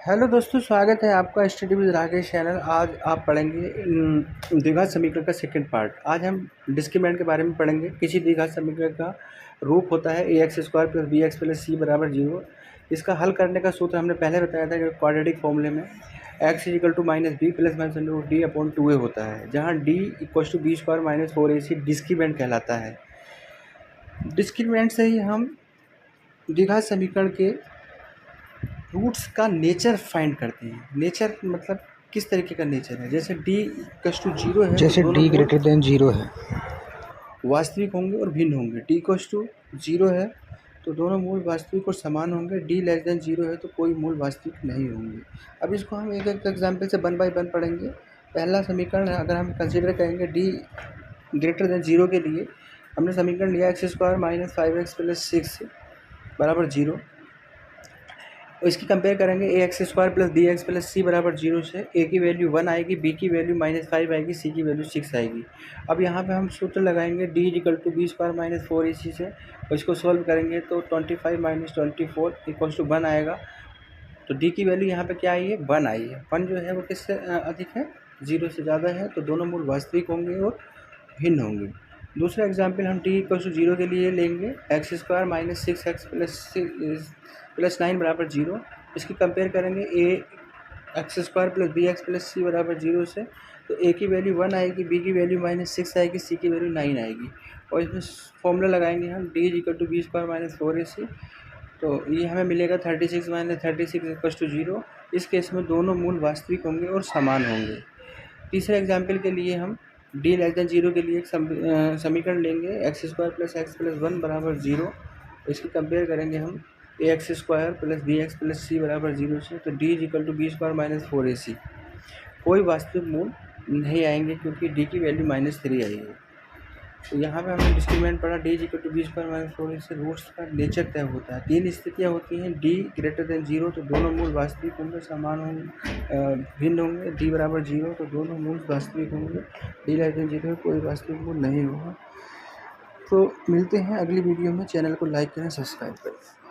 Hello दोस्तों, स्वागत है आपका स्टडी विद राकेश चैनल। आज आप पढ़ेंगे द्विघात समीकरण का सेकंड पार्ट। आज हम डिस्क्रिमिनेंट के बारे में पढ़ेंगे। किसी द्विघात समीकरण का रूप होता है ax² + bx + c = 0। इसका हल करने का सूत्र हमने पहले बताया था कि क्वाड्रेटिक फॉर्मूले में x = -b + -d/2a होता है, जहाँ d = b² - 4ac डिस्क्रिमिनेंट कहलाता है। डिस्क्रिमिनेंट से ही हम द्विघात समीकरण के रूट्स का नेचर फाइंड करते हैं। नेचर मतलब किस तरीके का नेचर है। जैसे d = 0 है, जैसे तो दोनों d मूल > 0 है। वास्तविक होंगे और भिन्न होंगे। d = 0 है तो दोनों मूल वास्तविक और समान होंगे। d < 0 है तो कोई मूल वास्तविक नहीं होंगे। अब इसको हम एक एक एग्जाम्पल से 1 बाय 1 पढ़ेंगे। पहला समीकरण अगर हम कंसिडर करेंगे d < 0 के लिए, हमने समीकरण लिया x² - 5x + 6 = 0। इसकी कंपेयर करेंगे ax² + bx + c = 0 से। a की वैल्यू 1 आएगी, b की वैल्यू -5 आएगी, c की वैल्यू 6 आएगी। अब यहाँ पे हम सूत्र लगाएंगे d = b² - 4ac से, और इसको सॉल्व करेंगे तो 25 - 24 = 1 आएगा। तो d की वैल्यू यहाँ पे क्या आई है, 1 आई है। 1 जो है वो किससे अधिक है, 0 से ज़्यादा है, तो दोनों मूल वास्तविक होंगे और भिन्न होंगे। दूसरा एग्जाम्पल हम d = 0 के लिए लेंगे, x² - 6x + 9 = 0। इसकी कंपेयर करेंगे ax² + bx + c = 0 से। तो a की वैल्यू 1 आएगी, b की वैल्यू -6 आएगी, c की वैल्यू 9 आएगी। और इसमें फॉर्मूला लगाएंगे हम d = b² - 4ac। तो ये हमें मिलेगा 36 - 36 = 0। इस केस में दोनों मूल वास्तविक होंगे और समान होंगे। तीसरे एग्जाम्पल के लिए हम d < 0 के लिए एक समीकरण लेंगे, x² + x + 1 = 0। इसकी कंपेयर करेंगे हम ax² + bx + c = 0 से। तो d = b² - 4ac। कोई वास्तविक मूल नहीं आएंगे क्योंकि d की वैल्यू -3 आई है। तो यहाँ पे हमने डिस्क्रिमिनेंट पढ़ा, d = b² - 4ac। रूट्स का नेचर तय होता है। 3 स्थितियाँ होती हैं। d < 0 तो दोनों मूल वास्तविक होंगे, समान होंगे, भिन्न होंगे। d = 0 तो दोनों मूल वास्तविक होंगे। d < 0 कोई वास्तविक मूल नहीं होगा। तो मिलते हैं अगली वीडियो में। चैनल को लाइक करें, सब्सक्राइब करें।